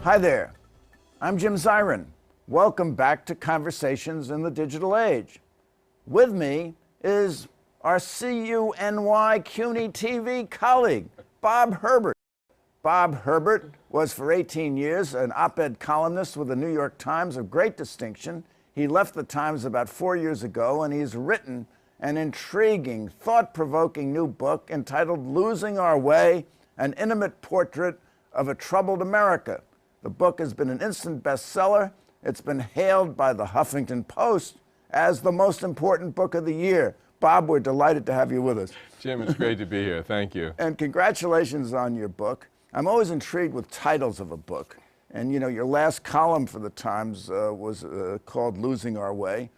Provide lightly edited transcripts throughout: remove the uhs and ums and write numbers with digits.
Hi there, I'm Jim Zirin. Welcome back to Conversations in the Digital Age. With me is our CUNY CUNY TV colleague, Bob Herbert. Bob Herbert was for 18 years an op-ed columnist with the New York Times of great distinction. He left the Times about 4 years ago, and he's written an intriguing, thought-provoking new book entitled Losing Our Way, an intimate portrait of a troubled America. The book has been an instant bestseller. It's been hailed by the Huffington Post as the most important book of the year. Bob, we're delighted to have you with us. Jim, it's great to be here. Thank you. And congratulations on your book. I'm always intrigued with titles of a book. And you know, your last column for the Times was called Losing Our Way.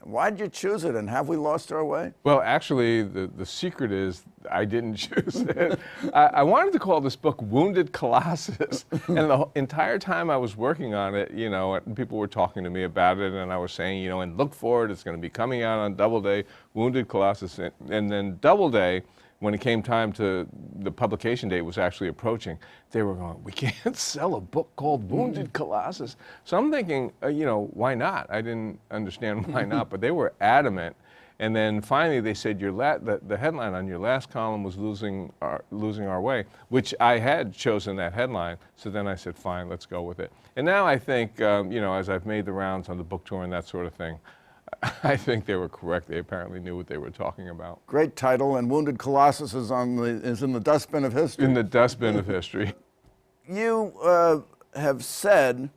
Why did you choose it, and have we lost our way? Well, actually, the secret is I didn't choose it. I wanted to call this book Wounded Colossus. And the entire time I was working on it, you know, people were talking to me about it, and I was saying, you know, and look for it, it's going to be coming out on Doubleday, Wounded Colossus. And then Doubleday, when it came time to the publication date was actually approaching, they were going, we can't sell a book called Wounded Colossus. So I'm thinking, you know, why not? I didn't understand why not, but they were adamant. And then finally they said, the headline on your last column was Losing Our Way, which I had chosen that headline. So then I said, fine, let's go with it. And now I think, you know, as I've made the rounds on the book tour and that sort of thing, I think they were correct. They apparently knew what they were talking about. Great title, and Wounded Colossus is in the dustbin of history. In the dustbin of history. You have said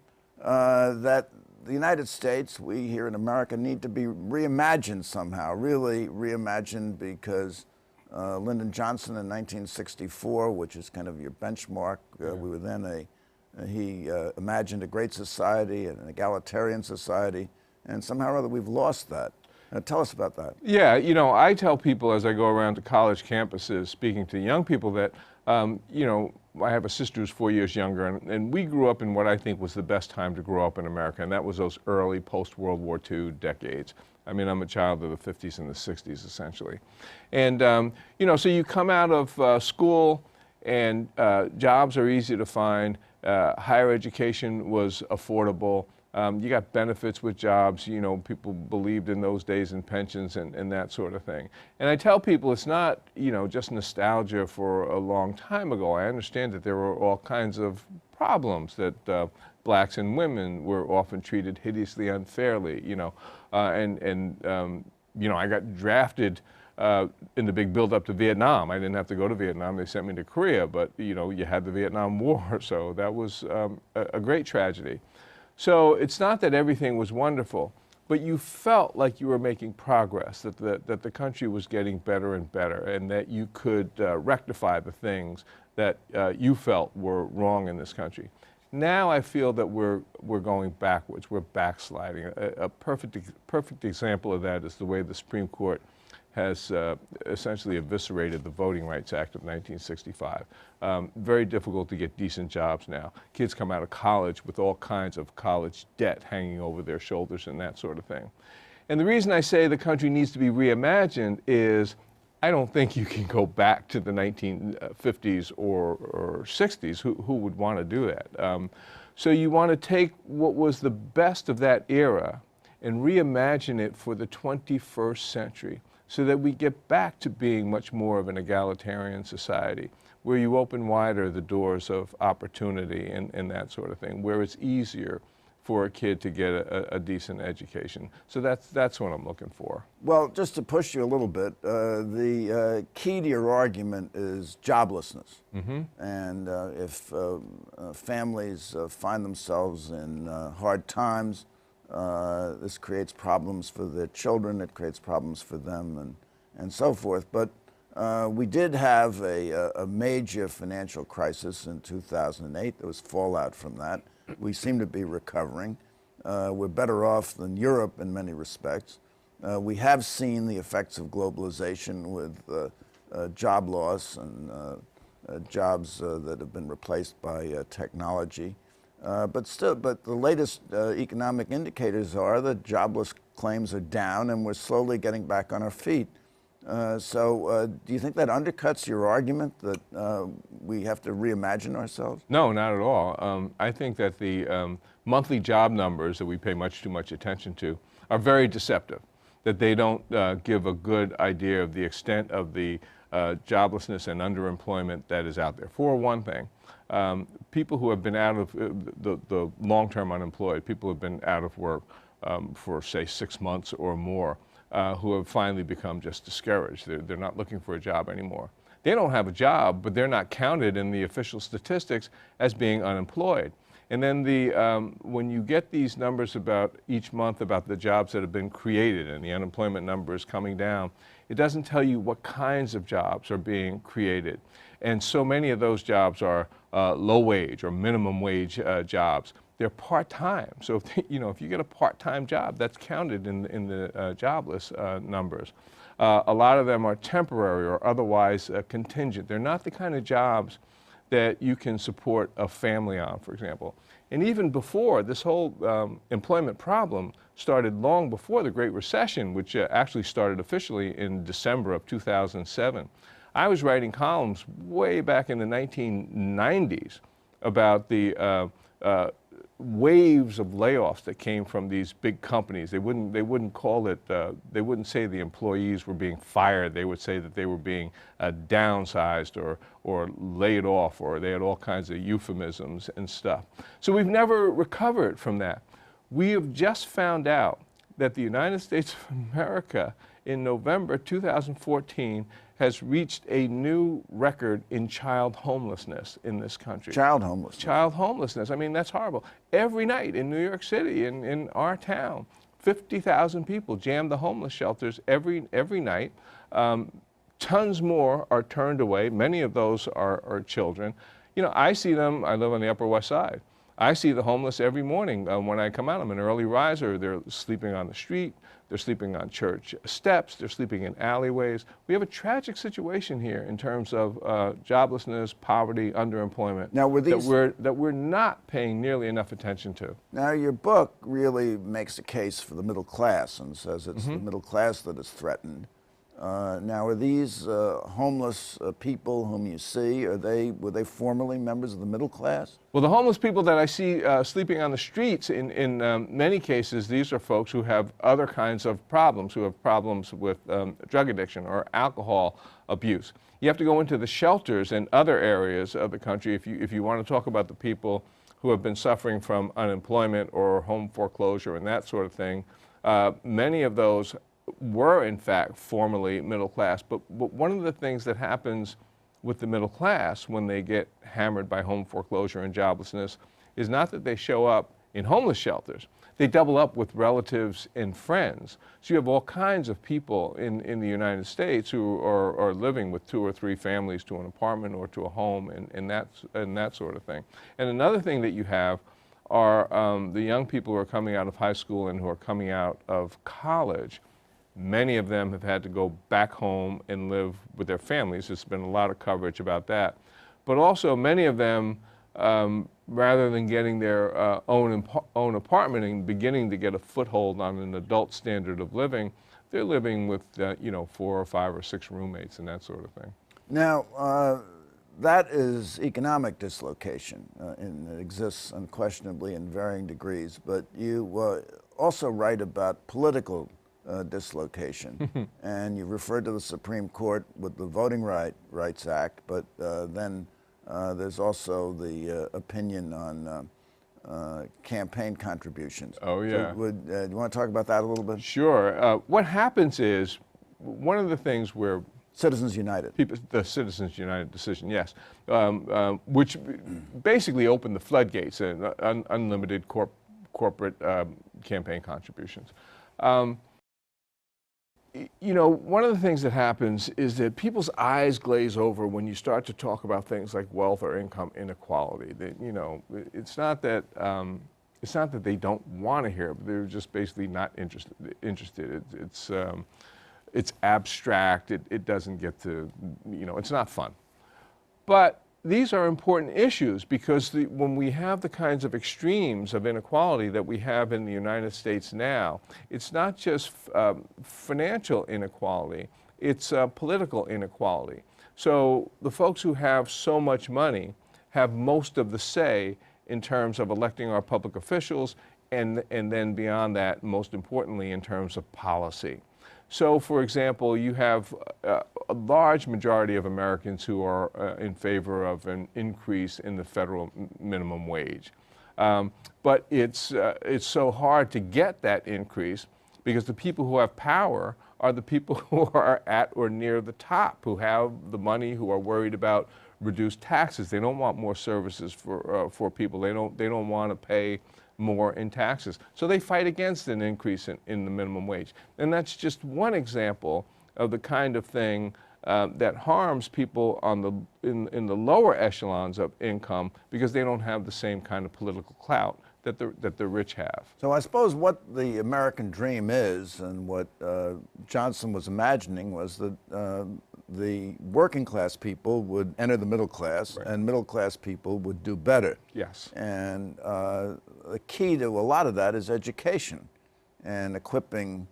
that the United States, we here in America, need to be reimagined somehow, really reimagined, because Lyndon Johnson in 1964, which is kind of your benchmark, we were then he imagined a great society, an egalitarian society, and somehow or other we've lost that. Tell us about that. Yeah, you know, I tell people as I go around to college campuses speaking to young people that, you know, I have a sister who's 4 years younger, and we grew up in what I think was the best time to grow up in America, and that was those early post-World War II decades. I mean, I'm a child of the 50s and the 60s, essentially. And, you know, so you come out of school, and jobs are easy to find. Higher education was affordable. You got benefits with jobs, you know, people believed in those days in pensions and that sort of thing. And I tell people it's not, you know, just nostalgia for a long time ago. I understand that there were all kinds of problems, that blacks and women were often treated hideously unfairly, you know, you know, I got drafted in the big build-up to Vietnam. I didn't have to go to Vietnam. They sent me to Korea, but, you know, you had the Vietnam War, so that was a great tragedy. So it's not that everything was wonderful, but you felt like you were making progress, that the country was getting better and better, and that you could rectify the things that you felt were wrong in this country. Now I feel that we're going backwards, we're backsliding. A perfect example of that is the way the Supreme Court has essentially eviscerated the Voting Rights Act of 1965. Very difficult to get decent jobs now. Kids come out of college with all kinds of college debt hanging over their shoulders and that sort of thing. And the reason I say the country needs to be reimagined is I don't think you can go back to the 1950s or 60s. Who would want to do that? So you want to take what was the best of that era and reimagine it for the 21st century, so that we get back to being much more of an egalitarian society, where you open wider the doors of opportunity and that sort of thing, where it's easier for a kid to get a decent education. So that's what I'm looking for. Well, just to push you a little bit, the key to your argument is joblessness. Mm-hmm. And if families find themselves in hard times, this creates problems for their children, it creates problems for them, and so forth. But we did have a major financial crisis in 2008. There was fallout from that. We seem to be recovering. We're better off than Europe in many respects. We have seen the effects of globalization with job loss and jobs that have been replaced by technology. But the latest economic indicators are that jobless claims are down and we're slowly getting back on our feet. So do you think that undercuts your argument that we have to reimagine ourselves? No, not at all. I think that the monthly job numbers that we pay much too much attention to are very deceptive, that they don't give a good idea of the extent of the joblessness and underemployment that is out there. For one thing, people who have been out of the long-term unemployed, people who have been out of work for, say, 6 months or more, who have finally become just discouraged. They're not looking for a job anymore. They don't have a job, but they're not counted in the official statistics as being unemployed. And then when you get these numbers about each month about the jobs that have been created and the unemployment numbers coming down, it doesn't tell you what kinds of jobs are being created. And so many of those jobs are low wage or minimum wage jobs. They're part-time. So if you get a part-time job, that's counted in the jobless numbers. A lot of them are temporary or otherwise contingent. They're not the kind of jobs that you can support a family on, for example. And even before, this whole employment problem started long before the Great Recession, which actually started officially in December of 2007. I was writing columns way back in the 1990s about the waves of layoffs that came from these big companies. They wouldn't call it, they wouldn't say the employees were being fired. They would say that they were being downsized or laid off, or they had all kinds of euphemisms and stuff. So we've never recovered from that. We have just found out that the United States of America in November 2014 has reached a new record in child homelessness in this country. Child homelessness. Child homelessness. I mean, that's horrible. Every night in New York City, in our town, 50,000 people jam the homeless shelters every night. Tons more are turned away. Many of those are children. You know, I see them. I live on the Upper West Side. I see the homeless every morning when I come out. I'm an early riser. They're sleeping on the street. They're sleeping on church steps. They're sleeping in alleyways. We have a tragic situation here in terms of joblessness, poverty, underemployment now, that we're not paying nearly enough attention to. Now, your book really makes a case for the middle class and says it's the middle class that is threatened. Now, are these homeless people whom you see, were they formerly members of the middle class? Well, the homeless people that I see sleeping on the streets, in many cases, these are folks who have other kinds of problems, who have problems with drug addiction or alcohol abuse. You have to go into the shelters in other areas of the country if you want to talk about the people who have been suffering from unemployment or home foreclosure and that sort of thing. Many of those were in fact formerly middle class, but one of the things that happens with the middle class when they get hammered by home foreclosure and joblessness is not that they show up in homeless shelters. They double up with relatives and friends. So you have all kinds of people in the United States who are living with 2 or 3 families to an apartment or to a home and that sort of thing. And another thing that you have are the young people who are coming out of high school and who are coming out of college. Many of them have had to go back home and live with their families. There's been a lot of coverage about that. But also many of them, rather than getting their own apartment and beginning to get a foothold on an adult standard of living, they're living with 4 or 5 or 6 roommates and that sort of thing. Now, that is economic dislocation, and it exists unquestionably in varying degrees, but you also write about political dislocation. And you referred to the Supreme Court with the Voting Rights Act, but then there's also the opinion on campaign contributions. Oh, yeah. So do you want to talk about that a little bit? Sure. What happens is, one of the things where Citizens United. The Citizens United decision, yes, which basically opened the floodgates and unlimited corporate campaign contributions. you know, one of the things that happens is that people's eyes glaze over when you start to talk about things like wealth or income inequality. You know, it's not that they don't want to hear it, but they're just basically not interested. It's abstract. It doesn't get to, you know, it's not fun. But these are important issues because when we have the kinds of extremes of inequality that we have in the United States now, it's not just financial inequality, it's political inequality. So the folks who have so much money have most of the say in terms of electing our public officials and then beyond that, most importantly, in terms of policy. So, for example, you have a large majority of Americans who are in favor of an increase in the federal minimum wage. But it's so hard to get that increase because the people who have power are the people who are at or near the top, who have the money, who are worried about reduced taxes. They don't want more services for people. They don't want to pay more in taxes. So they fight against an increase in the minimum wage. And that's just one example of the kind of thing that harms people in the lower echelons of income because they don't have the same kind of political clout that the rich have. So I suppose what the American dream is, and what Johnson was imagining, was that the working class people would enter the middle class, right, and middle class people would do better. Yes. And the key to a lot of that is education and equipping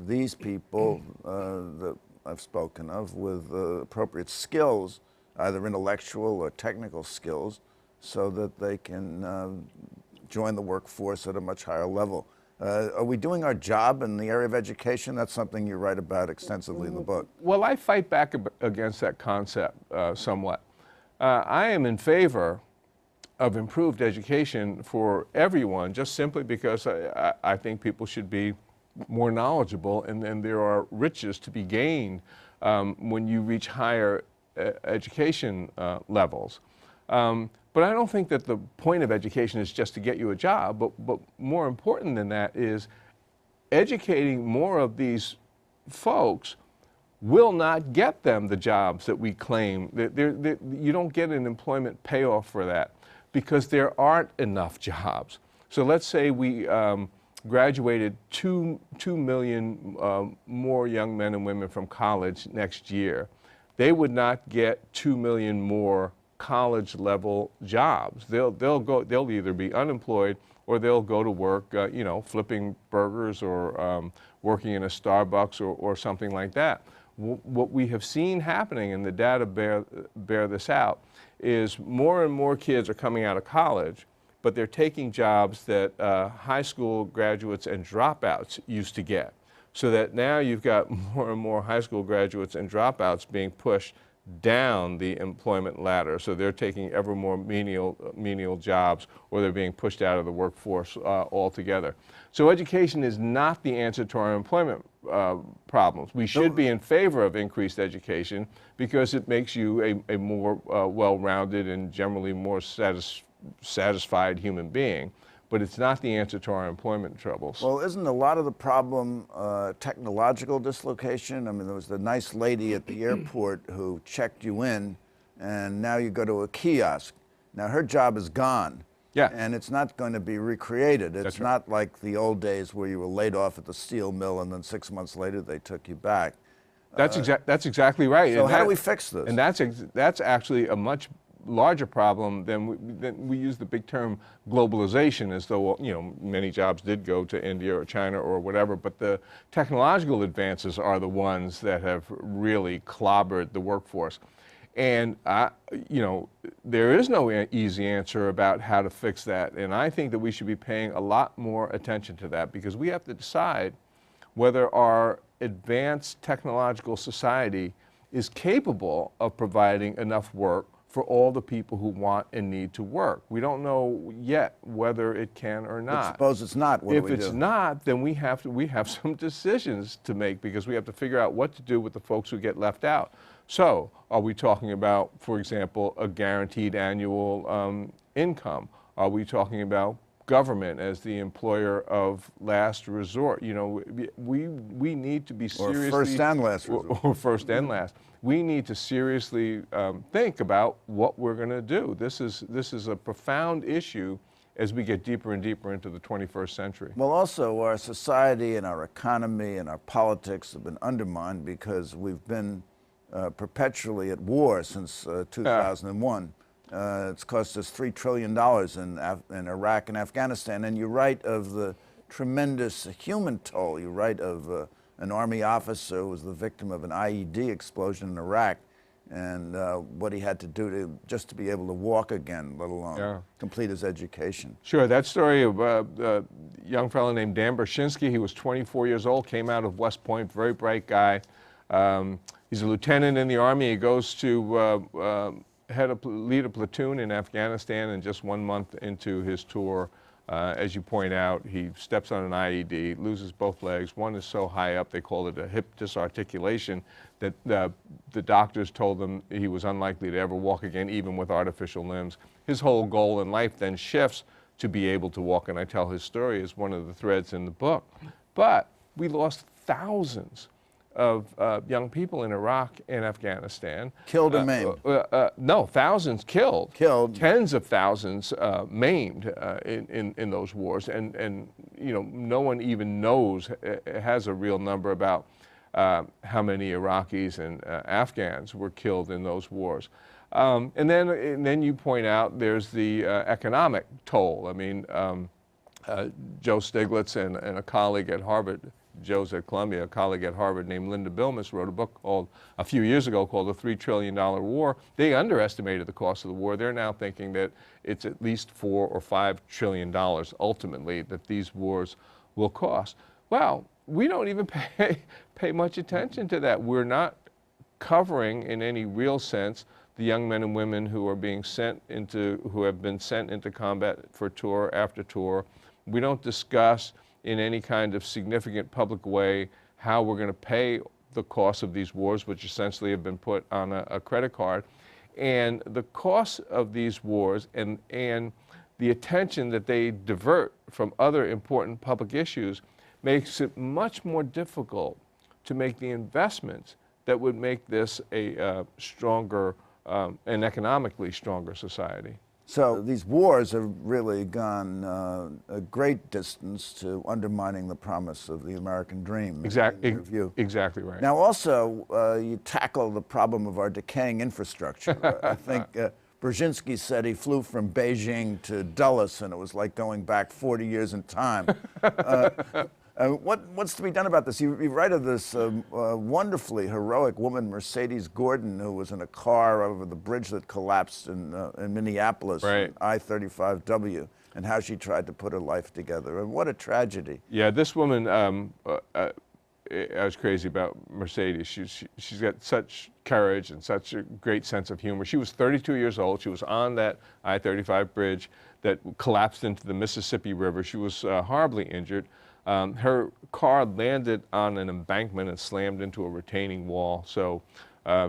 these people that I've spoken of with appropriate skills, either intellectual or technical skills, so that they can join the workforce at a much higher level. Are we doing our job in the area of education? That's something you write about extensively in the book. Well, I fight back against that concept somewhat. I am in favor of improved education for everyone, just simply because I think people should be more knowledgeable, and there are riches to be gained when you reach higher education levels. But I don't think that the point of education is just to get you a job, but more important than that is educating more of these folks will not get them the jobs that we claim. You don't get an employment payoff for that because there aren't enough jobs. So let's say we graduated 2 million more young men and women from college next year. They would not get 2 million more college level jobs. They'll either be unemployed or they'll go to work, you know, flipping burgers or working in a Starbucks or something like that. What we have seen happening, and the data bear this out, is more and more kids are coming out of college, but they're taking jobs that high school graduates and dropouts used to get. So that now you've got more and more high school graduates and dropouts being pushed down the employment ladder. So they're taking ever more menial jobs, or they're being pushed out of the workforce altogether. So education is not the answer to our employment problems. We should be in favor of increased education because it makes you a more well-rounded and generally more satisfied human being. But it's not the answer to our employment troubles. Well, isn't a lot of the problem technological dislocation? I mean, there was the nice lady at the airport who checked you in, and now you go to a kiosk. Now her job is gone. Yeah. And it's not going to be recreated. It's That's not like the old days where you were laid off at the steel mill and then 6 months later they took you back. That's exactly right. So how do we fix this? And that's actually a much larger problem than we use the big term globalization, as though, you know, many jobs did go to India or China or whatever, but the technological advances are the ones that have really clobbered the workforce. And you know, there is no easy answer about how to fix that, and I think that we should be paying a lot more attention to that, because we have to decide whether our advanced technological society is capable of providing enough work for all the people who want and need to work. We don't know yet whether it can or not. But suppose it's not, what do we do? If it's not, then we have some decisions to make, because we have to figure out what to do with the folks who get left out. So, are we talking about, for example, a guaranteed annual income? Are we talking about government as the employer of last resort. You know, we need to be seriously... Or first and last resort. Or first and last. We need to seriously think about what we're going to do. This is a profound issue as we get deeper and deeper into the 21st century. Well, also our society and our economy and our politics have been undermined because we've been perpetually at war since 2001. It's cost us $3 trillion in Iraq and Afghanistan. And you write of the tremendous human toll. You write of an Army officer who was the victim of an IED explosion in Iraq, and what he had to do just to be able to walk again, let alone complete his education. Sure, that story of a young fellow named Dan Bershinsky, he was 24 years old, came out of West Point, very bright guy. He's a lieutenant in the Army. He goes to lead a platoon in Afghanistan, and just 1 month into his tour, as you point out, he steps on an IED, loses both legs. One is so high up, they call it a hip disarticulation, that the doctors told him he was unlikely to ever walk again, even with artificial limbs. His whole goal in life then shifts to be able to walk, and I tell his story as one of the threads in the book. But we lost thousands of young people in Iraq and Afghanistan. Killed or maimed? No, thousands killed. Killed. Tens of thousands maimed in those wars. And you know, no one even knows, has a real number about how many Iraqis and Afghans were killed in those wars. And then you point out there's the economic toll. I mean, Joe Stiglitz and a colleague at Harvard, Joe's at Columbia, a colleague at Harvard named Linda Bilmes wrote a book called, a few years ago, called The $3 Trillion War. They underestimated the cost of the war. They're now thinking that it's at least $4 or $5 trillion ultimately that these wars will cost. Well, we don't even pay much attention to that. We're not covering in any real sense the young men and women who are being who have been sent into combat for tour after tour. We don't discuss in any kind of significant public way how we're going to pay the cost of these wars, which essentially have been put on a credit card. And the cost of these wars and the attention that they divert from other important public issues makes it much more difficult to make the investments that would make this a stronger and economically stronger society. So these wars have really gone a great distance to undermining the promise of the American dream. Exactly right. Now also, you tackle the problem of our decaying infrastructure. I think Brzezinski said he flew from Beijing to Dulles, and it was like going back 40 years in time. What's to be done about this? You write of this wonderfully heroic woman, Mercedes Gordon, who was in a car over the bridge that collapsed in Minneapolis, right. I-35W, and how she tried to put her life together. And what a tragedy. Yeah, this woman, I was crazy about Mercedes. She's got such courage and such a great sense of humor. She was 32 years old. She was on that I-35 bridge that collapsed into the Mississippi River. She was horribly injured. Her car landed on an embankment and slammed into a retaining wall. So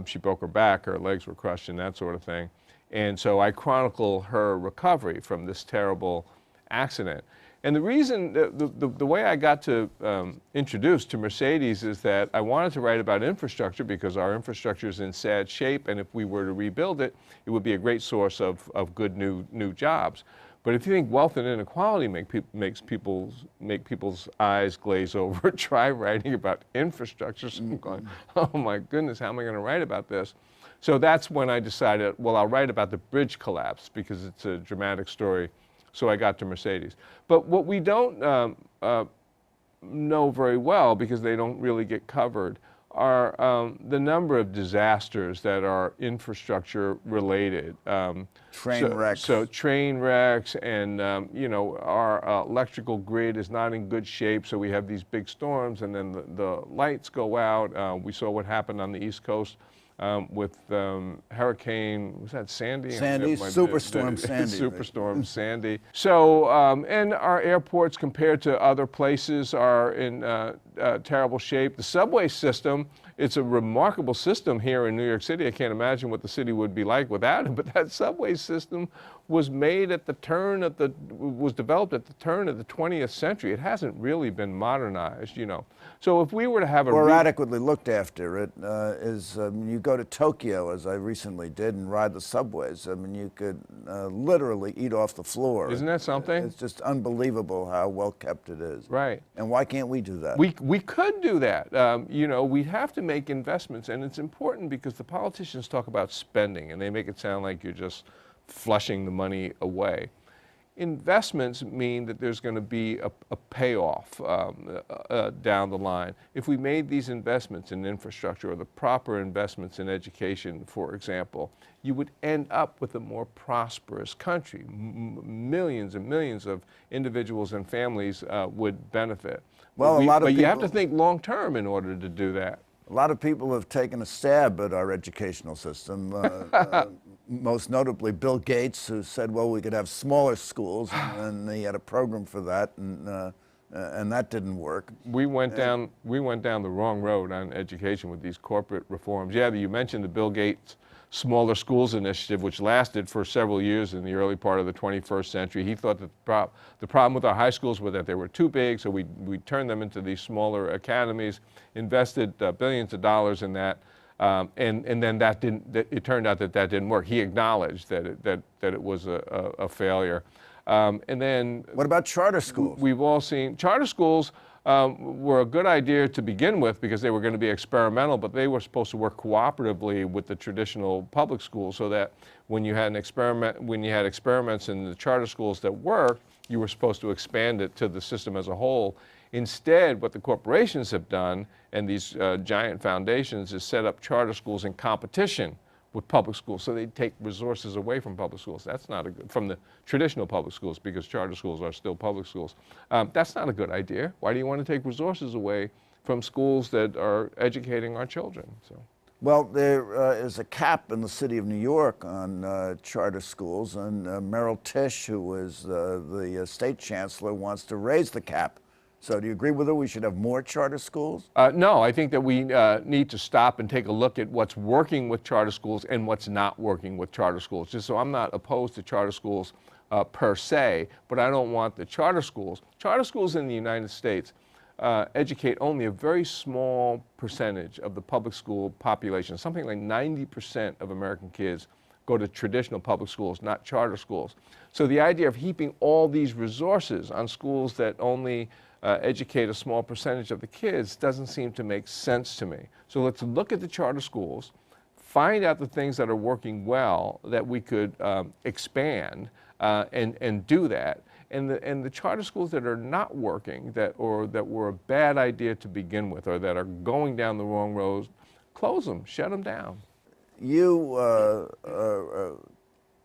she broke her back, her legs were crushed, and that sort of thing. And so I chronicle her recovery from this terrible accident. And the reason, the way I got to introduced to Mercedes is that I wanted to write about infrastructure because our infrastructure is in sad shape, and if we were to rebuild it, it would be a great source of good new jobs. But if you think wealth and inequality make people's eyes glaze over, try writing about infrastructure. So I'm going, oh my goodness, how am I going to write about this? So that's when I decided, well, I'll write about the bridge collapse because it's a dramatic story. So I got to Mercedes. But what we don't know very well, because they don't really get covered, are the number of disasters that are infrastructure related. Train wrecks. So train wrecks, and you know, our electrical grid is not in good shape, so we have these big storms, and then the lights go out. We saw what happened on the East Coast with Hurricane, was that Sandy? Superstorm Sandy. Superstorm Sandy. So, and our airports compared to other places are in terrible shape. The subway system, it's a remarkable system here in New York City. I can't imagine what the city would be like without it, but that subway system was made at the turn of was developed at the turn of the 20th century. It hasn't really been modernized, you know. So if we were to have a... Or adequately looked after, it you go to Tokyo, as I recently did, and ride the subways. I mean, you could literally eat off the floor. Isn't that something? It's just unbelievable how well kept it is. Right. And why can't we do that? We could do that. You know, we have to make investments, and it's important because the politicians talk about spending, and they make it sound like you're just flushing the money away. Investments mean that there's going to be a payoff down the line. If we made these investments in infrastructure or the proper investments in education, for example, you would end up with a more prosperous country. Millions and millions of individuals and families would benefit. Well, but you have to think long term in order to do that. A lot of people have taken a stab at our educational system, most notably Bill Gates, who said, well, we could have smaller schools, and he had a program for that, and that didn't work. We went down the wrong road on education with these corporate reforms. Yeah, you mentioned the Bill Gates Smaller Schools Initiative, which lasted for several years in the early part of the 21st century. He thought that the problem with our high schools was that they were too big, so we turned them into these smaller academies, invested billions of dollars in that, and then it turned out that didn't work. He acknowledged that it was a failure. And then... What about charter schools? We've all seen charter schools. Were a good idea to begin with because they were going to be experimental, but they were supposed to work cooperatively with the traditional public schools, so that when you had experiments in the charter schools that worked, you were supposed to expand it to the system as a whole. Instead, what the corporations have done, and these giant foundations, is set up charter schools in competition with public schools, so they take resources away from public schools. That's not from the traditional public schools, because charter schools are still public schools. That's not a good idea. Why do you want to take resources away from schools that are educating our children? So. Well, there is a cap in the city of New York on charter schools, and Merrill Tisch, who is the state chancellor, wants to raise the cap. So do you agree with her? We should have more charter schools? No, I think that we need to stop and take a look at what's working with charter schools and what's not working with charter schools. Just so I'm not opposed to charter schools per se, but I don't want the charter schools. Charter schools in the United States educate only a very small percentage of the public school population. Something like 90% of American kids go to traditional public schools, not charter schools. So the idea of heaping all these resources on schools that only educate a small percentage of the kids doesn't seem to make sense to me. So let's look at the charter schools, find out the things that are working well that we could expand and do that. And the charter schools that are not working, that were a bad idea to begin with, or that are going down the wrong road, close them, shut them down. You are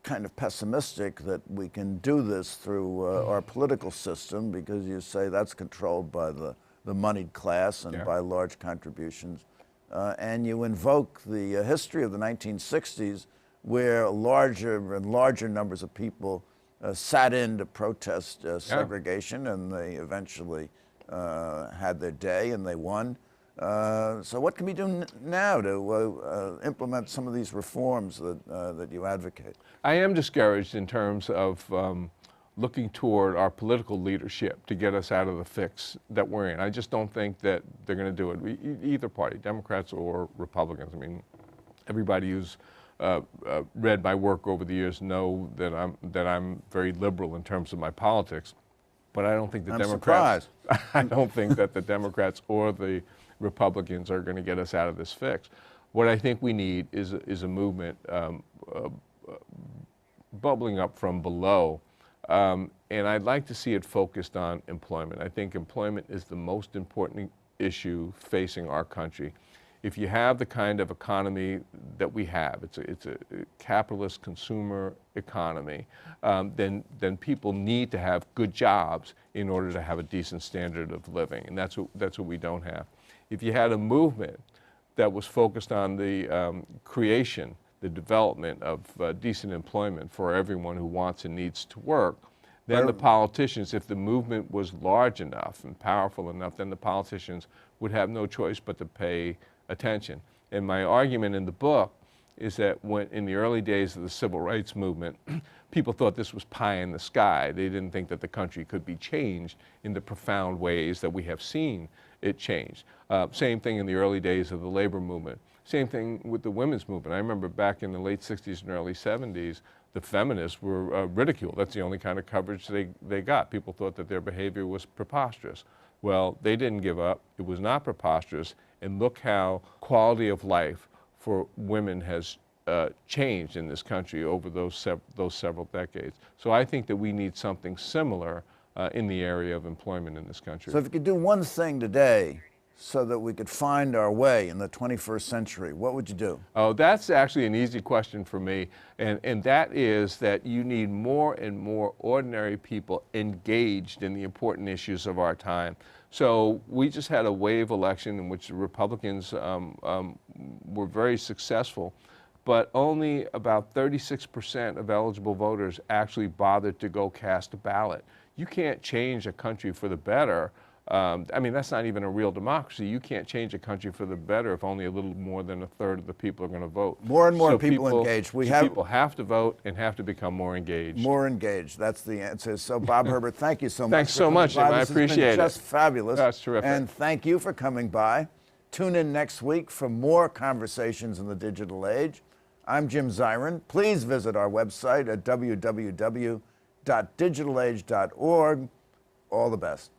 kind of pessimistic that we can do this through our political system, because you say that's controlled by the moneyed class and by large contributions. And you invoke the history of the 1960s, where larger and larger numbers of people sat in to protest segregation, and they eventually had their day and they won. So what can we do now to implement some of these reforms that you advocate? I am discouraged in terms of looking toward our political leadership to get us out of the fix that we're in. I just don't think that they're going to do it. Either party, Democrats or Republicans. I mean, everybody who's read my work over the years know that I'm very liberal in terms of my politics, but I don't think the Democrats. I don't think that the Democrats or the Republicans are going to get us out of this fix. What I think we need is a movement bubbling up from below, and I'd like to see it focused on employment. I think employment is the most important issue facing our country. If you have the kind of economy that we have, it's a capitalist consumer economy, then people need to have good jobs in order to have a decent standard of living, and that's what we don't have. If you had a movement that was focused on the creation, the development of decent employment for everyone who wants and needs to work, then the politicians, if the movement was large enough and powerful enough, then the politicians would have no choice but to pay attention. And my argument in the book is that when in the early days of the civil rights movement, people thought this was pie in the sky. They didn't think that the country could be changed in the profound ways that we have seen it changed. Same thing in the early days of the labor movement. Same thing with the women's movement. I remember back in the late 60s and early 70s, the feminists were ridiculed. That's the only kind of coverage they got. People thought that their behavior was preposterous. Well, they didn't give up. It was not preposterous. And look how quality of life for women has changed in this country over those several decades. So I think that we need something similar in the area of employment in this country. So if you could do one thing today so that we could find our way in the 21st century, what would you do? Oh, that's actually an easy question for me, and that is that you need more and more ordinary people engaged in the important issues of our time. So we just had a wave election in which the Republicans were very successful, but only about 36% of eligible voters actually bothered to go cast a ballot. You can't change a country for the better. I mean, that's not even a real democracy. You can't change a country for the better if only a little more than a third of the people are going to vote. More and more people engaged. People have to vote and have to become more engaged. More engaged. That's the answer. So, Bob Herbert, thank you so much. Thanks so much, Jim. I appreciate it. Just fabulous. That's terrific. And thank you for coming by. Tune in next week for more conversations in the digital age. I'm Jim Zirin. Please visit our website at www.digitalage.org. All the best.